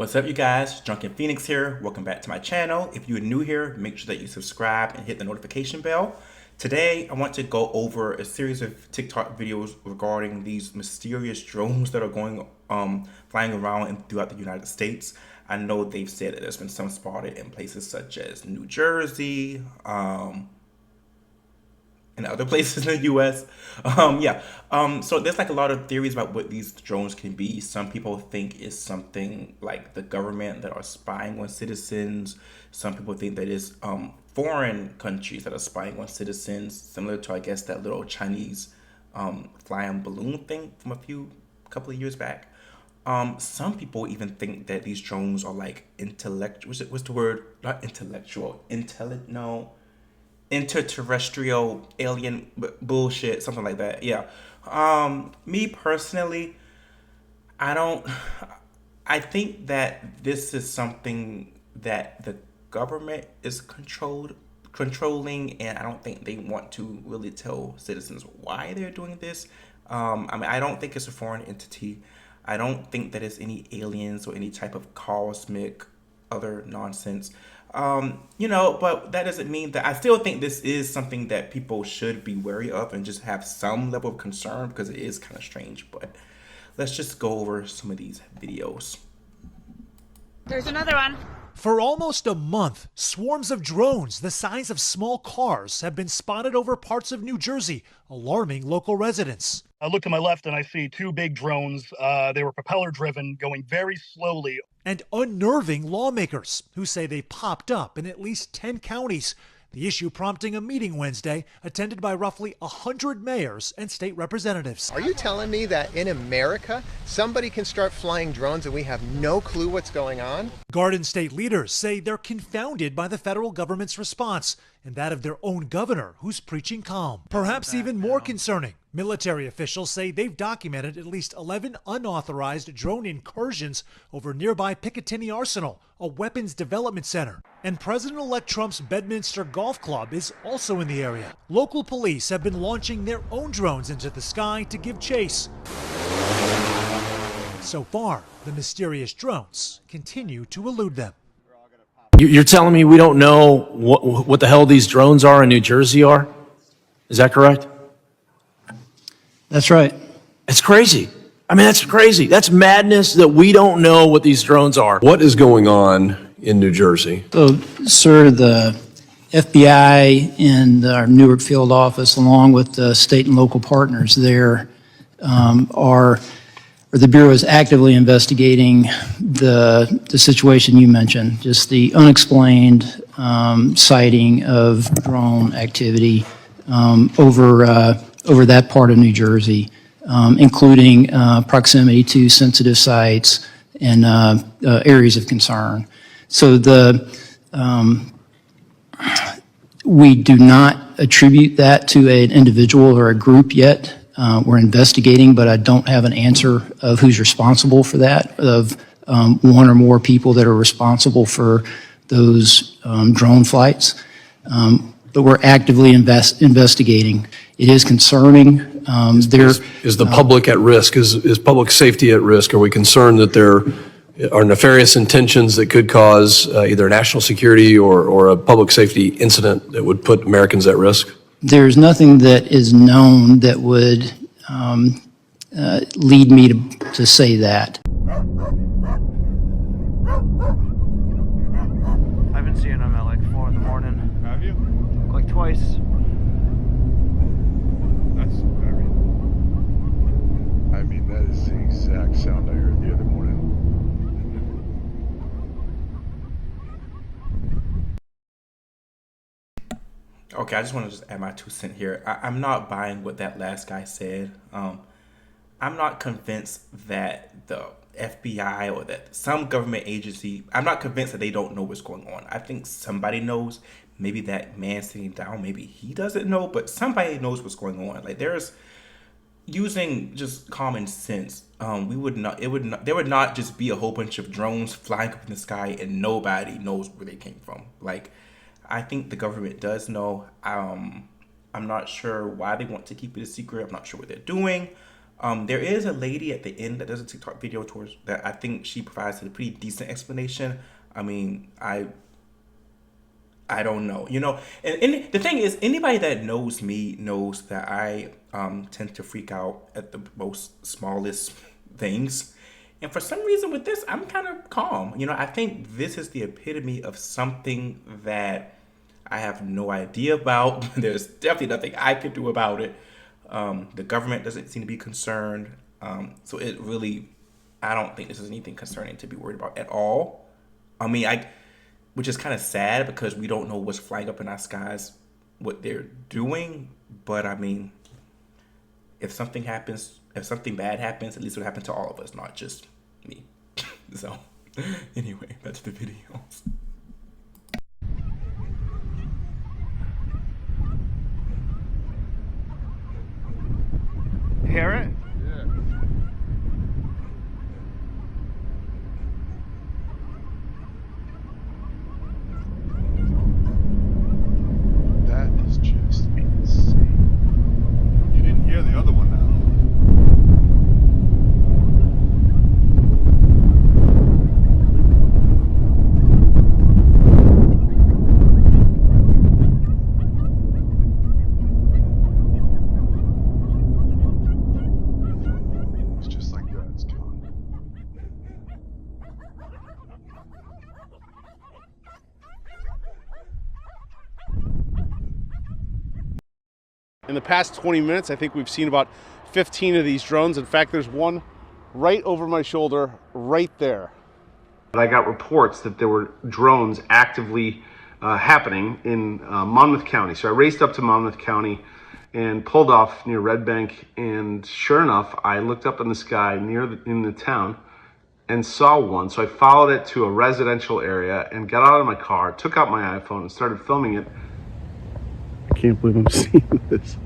What's up, you guys? Drunken Phoenix here. Welcome back to my channel. If you're new here, make sure that you subscribe and hit the notification bell. Today, I want to go over a series of TikTok videos regarding these mysterious drones that are flying around throughout the United States. I know they've said that there's been some spotted in places such as New Jersey, and other places in the U.S. So there's like a lot of theories about what these drones can be. Some people think it's something like the government that are spying on citizens. Some people think that it's foreign countries that are spying on citizens, similar to, I guess, that little Chinese flying balloon thing from couple of years back. Some people even think that these drones are like intellectual. What's the word? Not intellectual. No, interterrestrial alien bullshit, something like that. Yeah. Me personally, I don't. I think that this is something that the government is controlling, and I don't think they want to really tell citizens why they're doing this. I don't think it's a foreign entity. I don't think that it's any aliens or any type of cosmic other nonsense. But that doesn't mean that I still think this is something that people should be wary of and just have some level of concern because it is kind of strange. But let's just go over some of these videos. There's another one. For almost a month, swarms of drones the size of small cars have been spotted over parts of New Jersey, alarming local residents. I look to my left and I see two big drones. They were propeller driven, going very slowly. And unnerving lawmakers who say they popped up in at least 10 counties. The issue prompting a meeting Wednesday attended by roughly 100 mayors and state representatives. Are you telling me that in America, somebody can start flying drones and we have no clue what's going on? Garden state leaders say they're confounded by the federal government's response and that of their own governor, who's preaching calm. Perhaps even more concerning, military officials say they've documented at least 11 unauthorized drone incursions over nearby Picatinny Arsenal, a weapons development center. And President-elect Trump's Bedminster Golf Club is also in the area. Local police have been launching their own drones into the sky to give chase. So far, the mysterious drones continue to elude them. You're telling me we don't know what the hell these drones are in New Jersey are? Is that correct? That's right. It's crazy. I mean, that's crazy. That's madness that we don't know what these drones are. What is going on in New Jersey? So, sir, the FBI and our Newark field office, along with the state and local partners there, the Bureau is actively investigating the situation you mentioned, just the unexplained sighting of drone activity over that part of New Jersey, including proximity to sensitive sites and areas of concern. So we do not attribute that to an individual or a group yet. We're investigating, but I don't have an answer of who's responsible for that, of one or more people that are responsible for those drone flights. But we're actively investigating. It is concerning. Is the public at risk? Is public safety at risk? Are we concerned that there are nefarious intentions that could cause either national security or a public safety incident that would put Americans at risk? There's nothing that is known that would lead me to say that. I've been seeing them at like 4 in the morning. Have you? Like twice. That's very. That is the exact sound I heard the other morning. Okay, I just want to just add my 2 cents here. I'm not buying what that last guy said. I'm not convinced that the FBI or that some government agency, I'm not convinced that they don't know what's going on. I think somebody knows. Maybe that man sitting down, maybe he doesn't know, but somebody knows what's going on. Like there's using just common sense. There would not just be a whole bunch of drones flying up in the sky and nobody knows where they came from. Like, I think the government does know. I'm not sure why they want to keep it a secret. I'm not sure what they're doing. There is a lady at the end that does a TikTok video towards that. I think she provides a pretty decent explanation. I mean, I don't know, you know. And the thing is, anybody that knows me knows that I tend to freak out at the most smallest things. And for some reason with this, I'm kind of calm. You know, I think this is the epitome of something that I have no idea about. There's definitely nothing I could do about it. The government doesn't seem to be concerned. So it really, I don't think this is anything concerning to be worried about at all. I mean, which is kind of sad because we don't know what's flying up in our skies, what they're doing. But I mean, if something bad happens, at least it'll happen to all of us, not just me. So anyway, back to the videos. Hear it? That is just insane. You didn't hear the other one now. It's just like that. It's gone. In the past 20 minutes, I think we've seen about 15 of these drones. In fact, there's one right over my shoulder, right there. I got reports that there were drones actively happening in Monmouth County. So I raced up to Monmouth County and pulled off near Red Bank. And sure enough, I looked up in the sky in the town and saw one. So I followed it to a residential area and got out of my car, took out my iPhone and started filming it. I can't believe I'm seeing this.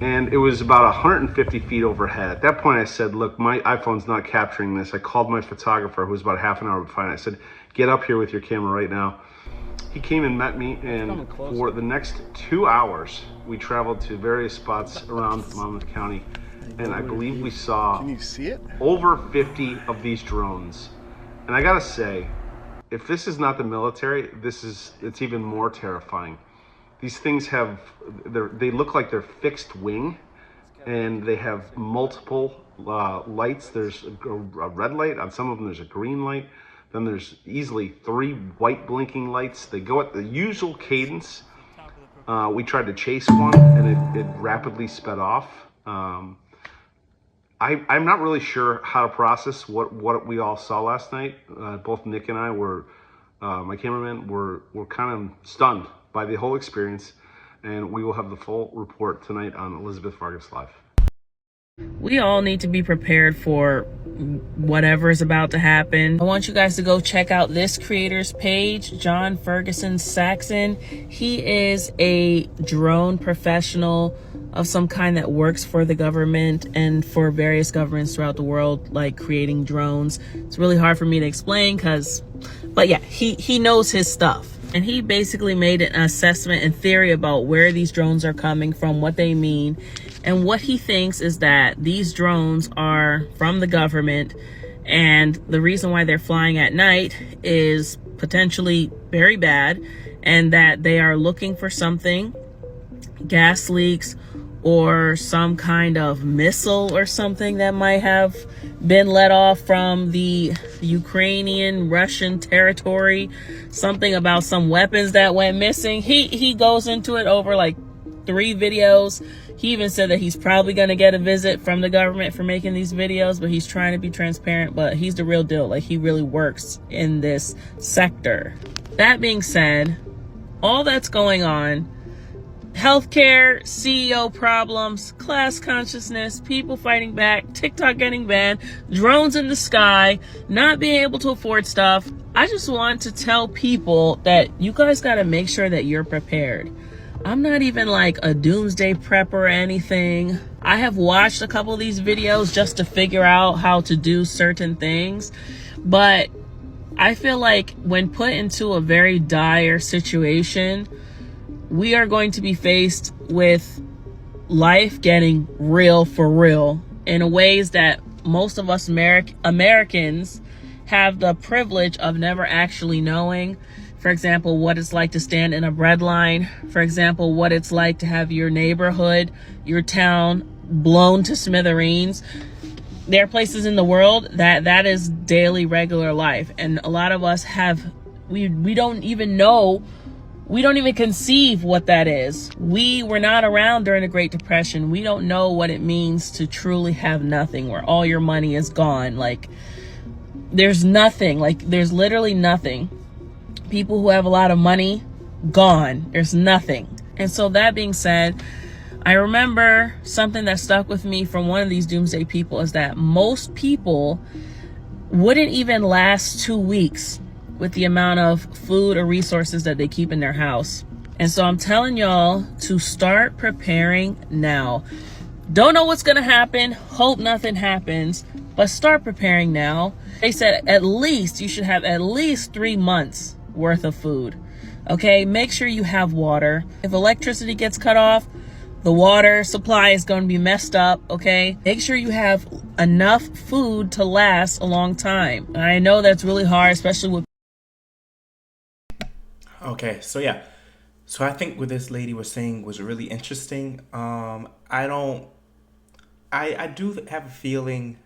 And it was about 150 feet overhead. At that point I said, look, my iPhone's not capturing this. I called my photographer, who was about half an hour behind. I said, get up here with your camera right now. He came and met me, and for the next 2 hours, we traveled to various spots around Monmouth County. And I believe we saw Can you see it? over 50 of these drones. And I gotta say, if this is not the military, it's even more terrifying. These things they look like they're fixed wing, and they have multiple lights. There's a red light, on some of them there's a green light. Then there's easily 3 white blinking lights. They go at the usual cadence. We tried to chase one, and it rapidly sped off. I'm not really sure how to process what we all saw last night. Both Nick and I my cameraman, were kind of stunned by the whole experience, and we will have the full report tonight on Elizabeth Vargas Live. We all need to be prepared for whatever is about to happen. I want you guys to go check out this creator's page, John Ferguson Saxon. He is a drone professional of some kind that works for the government and for various governments throughout the world, like creating drones. It's really hard for me to explain but yeah, he knows his stuff. And he basically made an assessment and theory about where these drones are coming from, what they mean. And what he thinks is that these drones are from the government, and the reason why they're flying at night is potentially very bad, and that they are looking for something, gas leaks, or some kind of missile or something that might have been let off from the Ukrainian Russian territory, something about some weapons that went missing. He goes into it over like 3 videos. He even said that he's probably going to get a visit from the government for making these videos, but he's trying to be transparent. But he's the real deal. Like, he really works in this sector. That being said, all that's going on, healthcare, CEO problems, class consciousness, people fighting back, TikTok getting banned, drones in the sky, not being able to afford stuff. I just want to tell people that you guys got to make sure that you're prepared. I'm not even like a doomsday prepper or anything. I have watched a couple of these videos just to figure out how to do certain things, but I feel like when put into a very dire situation, we are going to be faced with life getting real for real in ways that most of us Americans have the privilege of never actually knowing. For example, what it's like to stand in a bread line. For example, what it's like to have your neighborhood, your town blown to smithereens. There are places in the world that is daily, regular life. And a lot of us we don't even know, we don't even conceive what that is. We were not around during the Great Depression. We don't know what it means to truly have nothing, where all your money is gone. Like, there's nothing, like there's literally nothing. People who have a lot of money, gone. There's nothing. And so that being said, I remember something that stuck with me from one of these doomsday people is that most people wouldn't even last 2 weeks with the amount of food or resources that they keep in their house. And so I'm telling y'all to start preparing now. Don't know what's gonna happen, hope nothing happens, but start preparing now. They said at least you should have at least 3 months worth of food. Okay, make sure you have water. If electricity gets cut off, the water supply is going to be messed up. Okay, make sure you have enough food to last a long time. And I know that's really hard, especially with Okay, so yeah. So I think what this lady was saying was really interesting. I do have a feeling,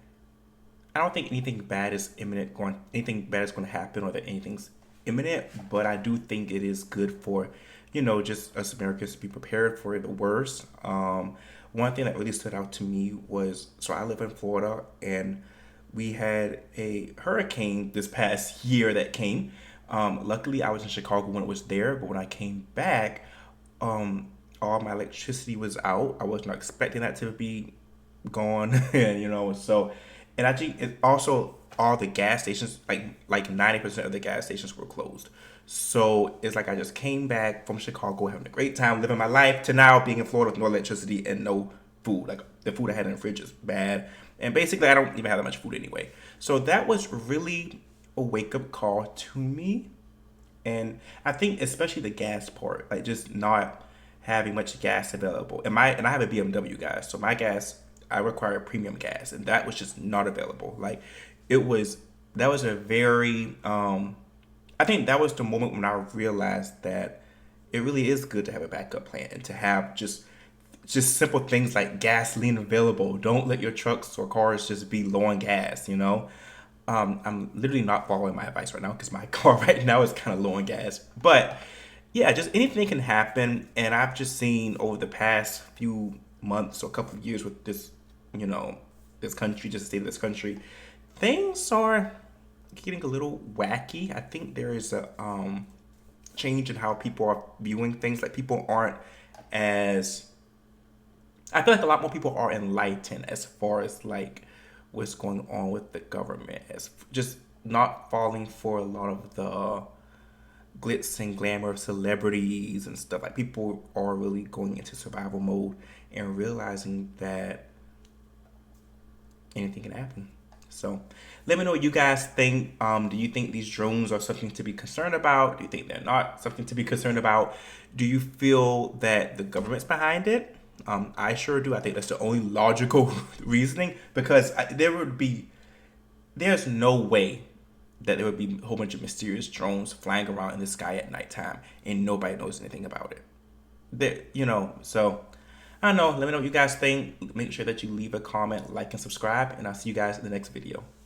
I don't think anything bad is anything bad is going to happen, or that anything's imminent, but I do think it is good for, just us Americans to be prepared for the worst. One thing that really stood out to me was, so I live in Florida, and we had a hurricane this past year that came. Luckily, I was in Chicago when it was there, but when I came back, all my electricity was out. I was not expecting that to be gone, and actually, it also, all the gas stations, like 90% of the gas stations were closed. So it's like I just came back from Chicago, having a great time, living my life, to now being in Florida with no electricity and no food. Like, the food I had in the fridge is bad, and basically I don't even have that much food anyway. So that was really a wake-up call to me. And I think especially the gas part, like just not having much gas available. And I have a BMW, guys, so my gas, I require premium gas, and that was just not available. Like, that was a very I think that was the moment when I realized that it really is good to have a backup plan, and to have just simple things like gasoline available. Don't let your trucks or cars just be low on gas, I'm literally not following my advice right now because my car right now is kind of low on gas. But yeah, just anything can happen. And I've just seen over the past few months or couple of years with this, this country, just the state of this country, things are getting a little wacky. I think there is a change in how people are viewing things. Like, people aren't as, I feel like a lot more people are enlightened as far as like what's going on with the government, as just not falling for a lot of the glitz and glamour of celebrities and stuff. Like, people are really going into survival mode and realizing that anything can happen. So let me know what you guys think. Do you think these drones are something to be concerned about? Do you think they're not something to be concerned about? Do you feel that the government's behind it? I sure do. I think that's the only logical reasoning, because there's no way that there would be a whole bunch of mysterious drones flying around in the sky at nighttime and nobody knows anything about it. So I don't know. Let me know what you guys think. Make sure that you leave a comment, like, and subscribe, and I'll see you guys in the next video.